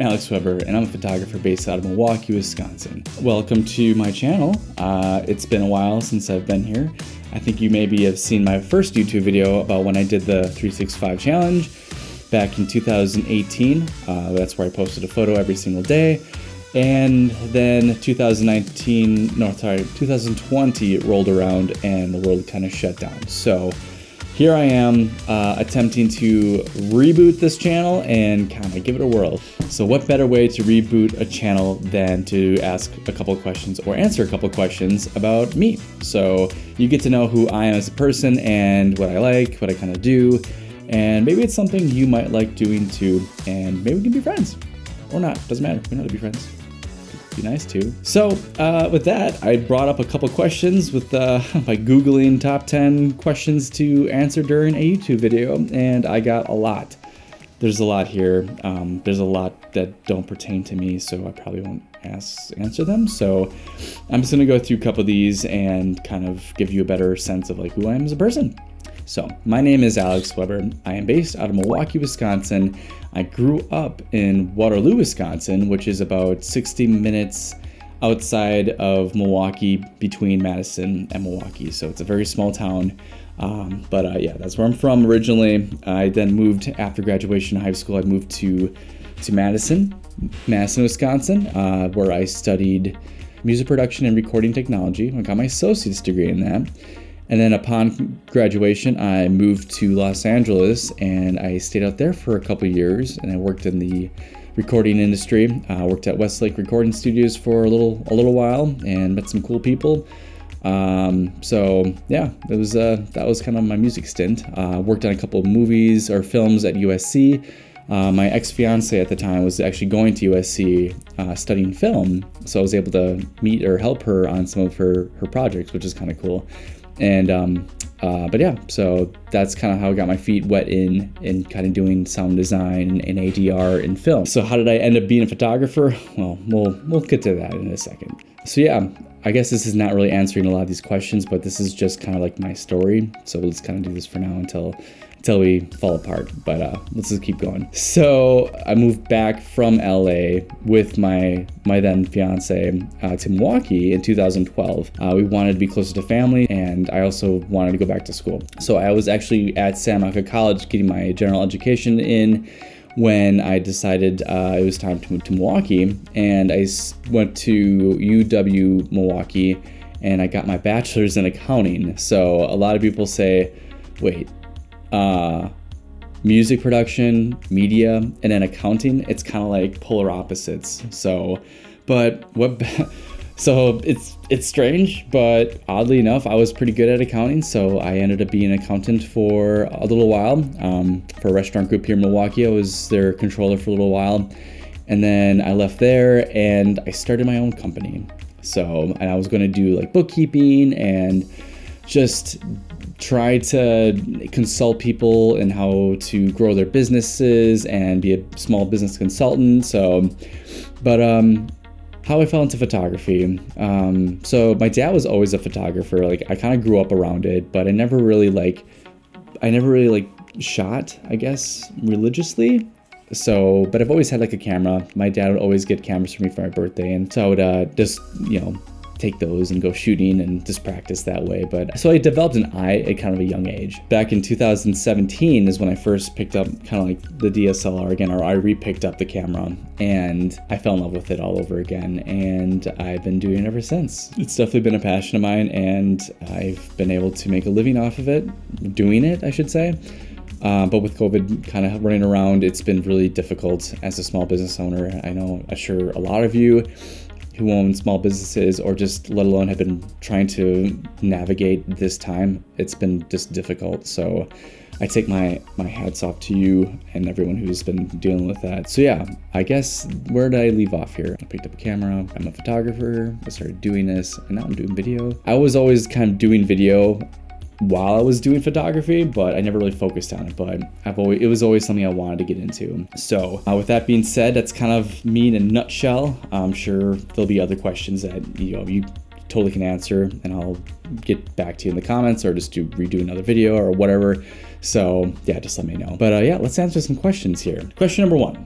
Alex Weber, and I'm a photographer based out of Milwaukee, Wisconsin. Welcome to my channel. It's been a while since I've been here. I think you maybe have seen my first YouTube video about when I did the 365 challenge back in 2018. That's where I posted a photo every single day. And then 2020 rolled around and the world kind of shut down. So here I am attempting to reboot this channel and kind of give it a whirl. So what better way to reboot a channel than to ask a couple of questions or answer a couple of questions about me. So you get to know who I am as a person and what I like, what I kind of do, and maybe it's something you might like doing too, and maybe we can be friends. Or not, doesn't matter, we don't have to be friends. Be nice too. So with that, I brought up a couple questions with by Googling top 10 questions to answer during a YouTube video, and I got a lot. There's a lot here. There's a lot that don't pertain to me, so I probably won't answer them. So I'm just gonna go through a couple of these and kind of give you a better sense of like who I am as a person. So my name is Alex Weber. I am based out of Milwaukee, Wisconsin. I grew up in Waterloo, Wisconsin, which is about 60 minutes outside of Milwaukee, between Madison and Milwaukee. So it's a very small town. Yeah, that's where I'm from originally. I then moved after graduation of high school. I moved to Madison, Wisconsin, where I studied music production and recording technology. I got my associate's degree in that. And then upon graduation, I moved to Los Angeles and I stayed out there for a couple of years, and I worked in the recording industry. I worked at Westlake Recording Studios for a little while and met some cool people. So yeah, that was kind of my music stint. Worked on a couple of movies or films at USC. My ex-fiance at the time was actually going to USC studying film, so I was able to meet or help her on some of her projects, which is kind of cool. And but yeah, so that's kind of how I got my feet wet in kind of doing sound design and ADR in film. So how did I end up being a photographer? Well, we'll get to that in a second. So yeah, I guess this is not really answering a lot of these questions, but this is just kind of like my story. So let's kind of do this for now until we fall apart, but let's just keep going. So I moved back from LA with my then fiance to Milwaukee in 2012. We wanted to be closer to family, and I also wanted to go back to school. So I was actually at Santa Monica College getting my general education in when I decided it was time to move to Milwaukee, and I went to UW Milwaukee and I got my bachelor's in accounting. So a lot of people say, wait, music production, media, and then accounting, it's kind of like polar opposites. So it's strange, but oddly enough, I was pretty good at accounting, so I ended up being an accountant for a little while. For a restaurant group here in Milwaukee, I was their controller for a little while, and then I left there and I started my own company. And I was going to do like bookkeeping and just try to consult people in how to grow their businesses and be a small business consultant. How I fell into photography. So my dad was always a photographer. Like I kind of grew up around it, but I never really shot, I guess, religiously. But I've always had like a camera. My dad would always get cameras for me for my birthday, and so I would just, take those and go shooting and just practice that way. But so I developed an eye at kind of a young age. Back in 2017 is when I first picked up kind of like the DSLR again, or I re-picked up the camera, and I fell in love with it all over again, and I've been doing it ever since. It's definitely been a passion of mine, and I've been able to make a living off of it, doing it, I should say. But with COVID kind of running around, it's been really difficult as a small business owner. I'm sure a lot of you who own small businesses or just let alone have been trying to navigate this time, it's been just difficult. So I take my hats off to you and everyone who's been dealing with that. So yeah, I guess where did I leave off here? I picked up a camera, I'm a photographer, I started doing this, and now I'm doing video. I was always kind of doing video while I was doing photography, but I never really focused on it, but it was always something I wanted to get into. So with that being said, that's kind of me in a nutshell. I'm sure there'll be other questions that you totally can answer, and I'll get back to you in the comments or just redo another video or whatever. So yeah, just let me know. But yeah, let's answer some questions here. Question number 1.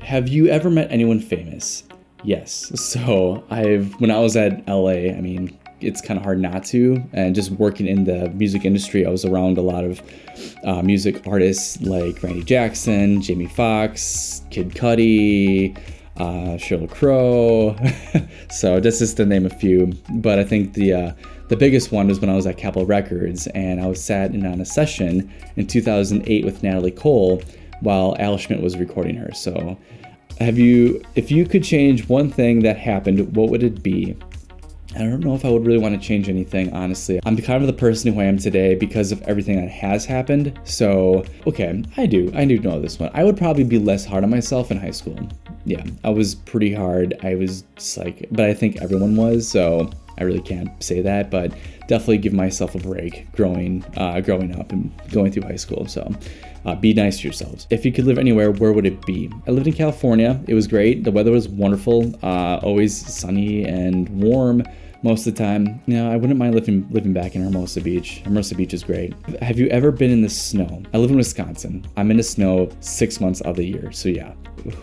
have you ever met anyone famous? Yes. So when I was at LA, I mean, it's kind of hard not to. And just working in the music industry, I was around a lot of music artists like Randy Jackson, Jamie Foxx, Kid Cudi, Sheryl Crow. So that's just to name a few. But I think the biggest one was when I was at Capitol Records, and I was sat in on a session in 2008 with Natalie Cole while Al Schmidt was recording her. So if you could change one thing that happened, what would it be? I don't know if I would really want to change anything, honestly. I'm kind of the person who I am today because of everything that has happened. So, okay, I do know this one. I would probably be less hard on myself in high school. Yeah, I was pretty hard. I was just but I think everyone was, so I really can't say that, but definitely give myself a break growing up and going through high school. So be nice to yourselves. If you could live anywhere, where would it be? I lived in California. It was great. The weather was wonderful, always sunny and warm most of the time. I wouldn't mind living back in Hermosa Beach. Hermosa Beach is great. Have you ever been in the snow? I live in Wisconsin. I'm in the snow 6 months of the year. So yeah,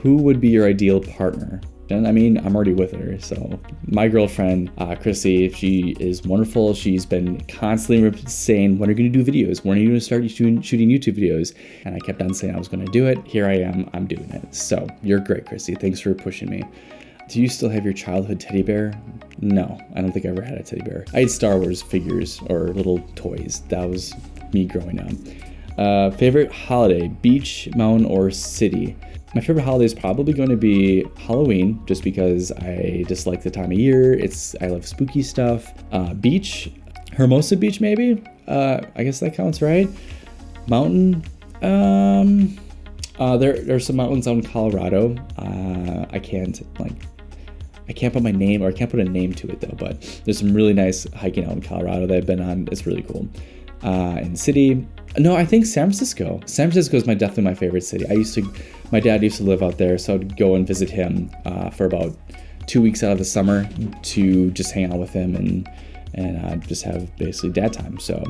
who would be your ideal partner? And I mean, I'm already with her. So my girlfriend, Chrissy, she is wonderful. She's been constantly saying, when are you going to do videos? When are you going to start shooting YouTube videos? And I kept on saying I was going to do it. Here I am. I'm doing it. So you're great, Chrissy. Thanks for pushing me. Do you still have your childhood teddy bear? No, I don't think I ever had a teddy bear. I had Star Wars figures or little toys. That was me growing up. Favorite holiday, beach, mountain, or city? My favorite holiday is probably going to be Halloween, just because I just like the time of year. I love spooky stuff. Beach, Hermosa Beach maybe? I guess that counts, right? Mountain, there's some mountains out in Colorado. I can't put my name, or I can't put a name to it though, but there's some really nice hiking out in Colorado that I've been on. It's really cool. In city, no, I think San Francisco. San Francisco is definitely my favorite city. My dad used to live out there, so I'd go and visit him for about 2 weeks out of the summer to just hang out with him and just have basically dad time. So,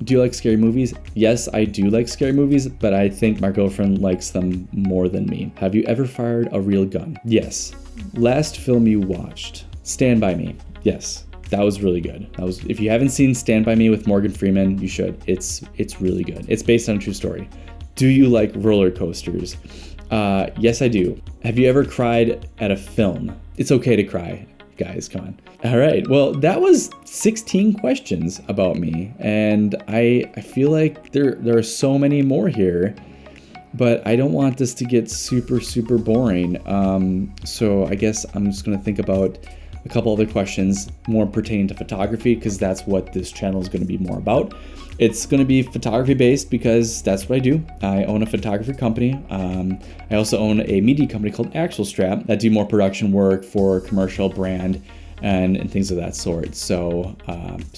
do you like scary movies? Yes, I do like scary movies, but I think my girlfriend likes them more than me. Have you ever fired a real gun? Yes. Last film you watched? Stand By Me. Yes. That was really good. If you haven't seen Stand By Me with Morgan Freeman, you should. It's really good. It's based on a true story. Do you like roller coasters? Yes, I do. Have you ever cried at a film? It's okay to cry, guys. Come on. All right. Well, that was 16 questions about me, and I feel like there are so many more here, but I don't want this to get super, super boring. So I guess I'm just gonna think about a couple other questions more pertaining to photography, because that's what this channel is going to be more about. It's going to be photography based because that's what I do. I own a photography company. I also own a media company called Actual Strap that do more production work for commercial, brand, and things of that sort. So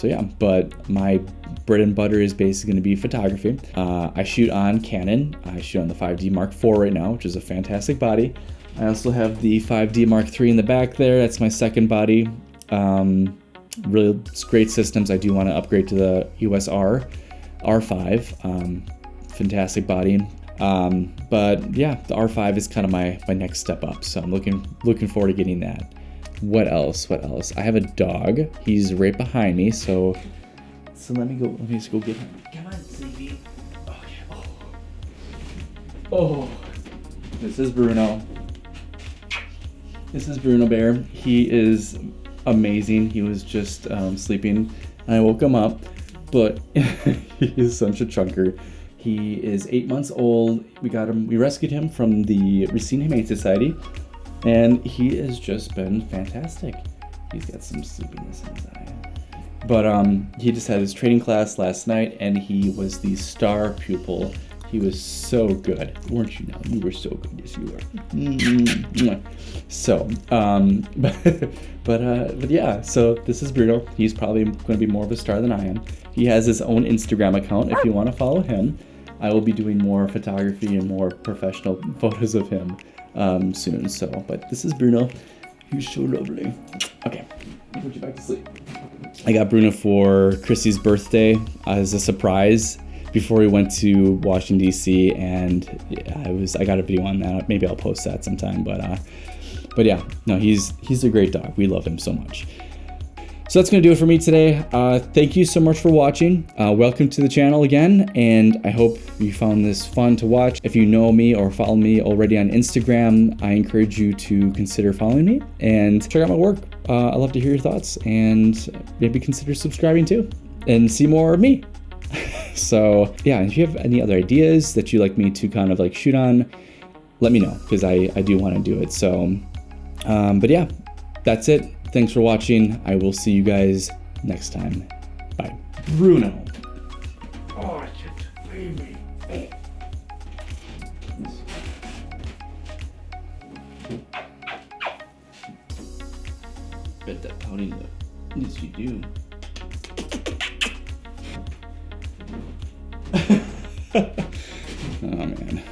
yeah, but my bread and butter is basically going to be photography. I shoot on Canon. I shoot on the 5D Mark IV right now, which is a fantastic body. I also have the 5D Mark III in the back there. That's my second body. Really great systems. I do want to upgrade to the USR R5. Fantastic body. But yeah, the R5 is kind of my next step up. So I'm looking forward to getting that. What else? I have a dog. He's right behind me. So let me just go get him. Come on, sleepy. Oh. This is Bruno. This is Bruno Bear. He is amazing. He was just sleeping, and I woke him up, but he is such a chunker. He is 8 months old. We rescued him from the Racine Humane Society, and he has just been fantastic. He's got some sleepiness in his eye. But he just had his training class last night, and he was the star pupil. He was so good, weren't you? Now you were so good. Yes, you were. So, but yeah. So this is Bruno. He's probably going to be more of a star than I am. He has his own Instagram account. If you want to follow him, I will be doing more photography and more professional photos of him soon. So, but this is Bruno. He's so lovely. Okay, I'll put you back to sleep. I got Bruno for Chrissy's birthday as a surprise, before we went to Washington D.C. and yeah, I got a video on that. Maybe I'll post that sometime. But yeah, no, he's a great dog. We love him so much. So that's going to do it for me today. Thank you so much for watching. Welcome to the channel again, and I hope you found this fun to watch. If you know me or follow me already on Instagram, I encourage you to consider following me and check out my work. I'd love to hear your thoughts, and maybe consider subscribing too and see more of me. So yeah, if you have any other ideas that you'd like me to kind of like shoot on, let me know, because I do want to do it. So, but yeah, that's it. Thanks for watching. I will see you guys next time. Bye. Bruno. Oh, shit. Leave me. Bet that pouting look. Yes, you do. Oh, man.